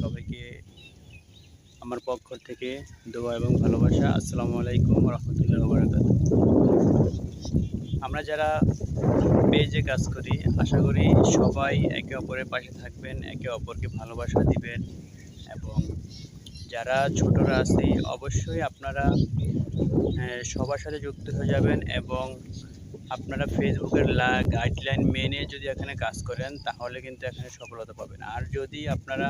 সবাইকে আমার পক্ষ থেকে দোয়া এবং ভালোবাসা। আসসালামু আলাইকুম ওয়া রাহমাতুল্লাহি ওয়া বারাকাতুহু। আমরা যারা পেজে কাজ করি, আশা করি সবাই একে অপরের পাশে থাকবেন, একে অপরকে ভালোবাসা দিবেন এবং যারা ছোটরা আছে অবশ্যই আপনারা সবার সাথে যুক্ত হয়ে যাবেন এবং আপনারা ফেসবুকের গাইডলাইন মেনে যদি এখানে কাজ করেন তাহলে কিন্তু এখানে সফলতা পাবেন। আর যদি আপনারা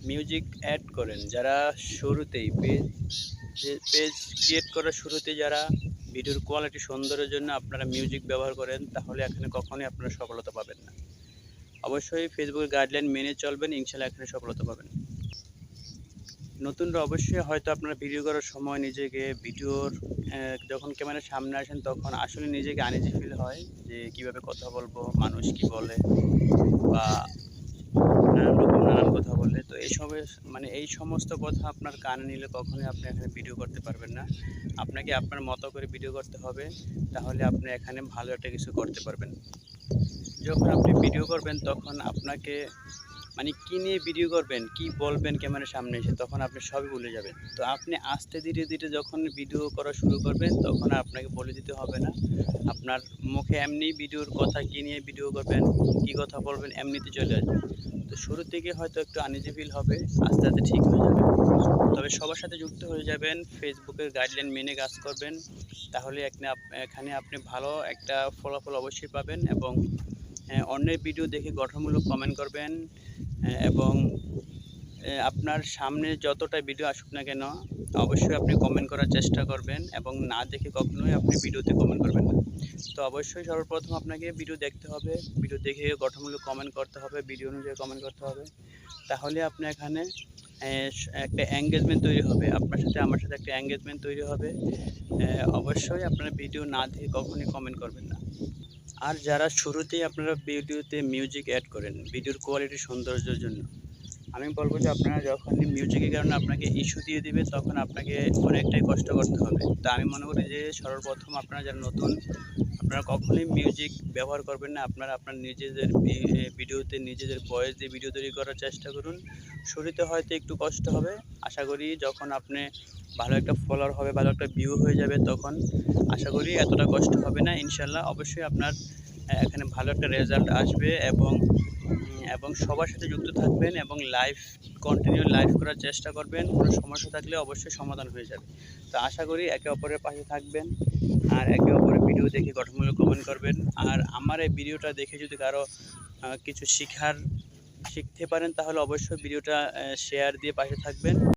মিউজিক অ্যাড করেন, যারা শুরুতেই পেজ ক্রিয়েট করার শুরুতেই যারা ভিডিওর কোয়ালিটি সুন্দরের জন্য আপনারা মিউজিক ব্যবহার করেন, তাহলে এখানে কখনোই আপনারা সফলতা পাবেন না। অবশ্যই ফেসবুকের গাইডলাইন মেনে চলবেন, ইনশাল্লাহ এখানে সফলতা পাবেন। নতুনরা অবশ্যই হয়তো আপনারা ভিডিও করার সময় নিজেকে যখন ক্যামেরার সামনে আসেন তখন আসলে নিজেকে আনইজি ফিল হয় যে কীভাবে কথা বলবো, মানুষ কি বলে বা নানান কথা বলে। তো এই সমস্ত কথা আপনার কানে নিলে কখনোই আপনি এখানে ভিডিও করতে পারবেন না। আপনাকে আপনার মতো করে ভিডিও করতে হবে, তাহলে আপনি এখানে ভালো একটা কিছু করতে পারবেন। যখন আপনি ভিডিও করবেন তখন আপনাকে কী নিয়ে ভিডিও করবেন, কি বলবেন ক্যামেরার সামনে এসে, তখন আপনি সবই ভুলে যাবেন। তো আপনি আস্তে ধীরে ধীরে যখন ভিডিও করা শুরু করবেন তখন আপনাকে বলে দিতে হবে না। আপনার মুখে এমনি ভিডিওর কথা কী নিয়ে ভিডিও করবেন, কী কথা বলবেন এমনিতে চলে আসবে। তো শুরু থেকে হয়তো একটু আনইজি ফিল হবে, আস্তে আস্তে ঠিক হয়ে যাবে। তবে সবার সাথে যুক্ত হয়ে যাবেন, ফেসবুকের গাইডলাইন মেনে কাজ করবেন, তাহলে এখানে আপনি ভালো একটা ফলাফল অবশ্যই পাবেন এবং অন্যের ভিডিও দেখে গঠনমূলক কমেন্ট করবেন এবং আপনার সামনে যতটা ভিডিও আসুক না কেন অবশ্যই আপনি কমেন্ট করার চেষ্টা করবেন এবং না দেখে কখনোই আপনি ভিডিওতে কমেন্ট করবেন না। তো অবশ্যই সর্বপ্রথম আপনাকে ভিডিও দেখতে হবে, ভিডিও দেখে গঠনমূলক কমেন্ট করতে হবে, ভিডিও অনুযায়ী কমেন্ট করতে হবে। তাহলে আপনি এখানে একটা এঙ্গেজমেন্ট তৈরি হবে, আপনার সাথে আমার সাথে একটা এঙ্গেজমেন্ট তৈরি হবে। অবশ্যই আপনারা ভিডিও না দেখে কখনোই কমেন্ট করবেন না। আর যারা শুরুতেই আপনারা ভিডিওতে মিউজিক অ্যাড করেন ভিডিওর কোয়ালিটি সৌন্দর্যের জন্য, আমি বলব যে আপনারা যখনই মিউজিকের কারণে আপনাকে ইস্যু দিয়ে দিবে তখন আপনাকে অনেকটাই কষ্ট করতে হবে। তো আমি মনে করি যে সর্বপ্রথম আপনারা যারা নতুন, আপনারা কখনোই মিউজিক ব্যবহার করবেন না। আপনারা আপনার নিজেদের ভিডিওতে নিজেদের ভয়েস দিয়ে ভিডিও তৈরি করার চেষ্টা করুন। শুরুতে হয়তো একটু কষ্ট হবে, আশা করি যখন আপনি ভালো একটা ফলোয়ার হবে, ভালো একটা ভিউ হয়ে যাবে, তখন আশা করি এতটা কষ্ট হবে না ইনশাল্লাহ। অবশ্যই আপনার এখানে ভালো একটা রেজাল্ট আসবে এবং সবার সাথে যুক্ত থাকবেন এবং কন্টিনিউ লাইভ করার চেষ্টা করবেন। কোনো সমস্যা থাকলে অবশ্যই সমাধান হয়ে যাবে। তো আশা করি একে অপরের পাশে থাকবেন আর একে অপরের ভিডিও দেখে গঠনমূলক কমেন্ট করবেন। আর আমার এই ভিডিওটা দেখে যদি কারো কিছু শিখতে পারেন তাহলে অবশ্যই ভিডিওটা শেয়ার দিয়ে পাশে থাকবেন।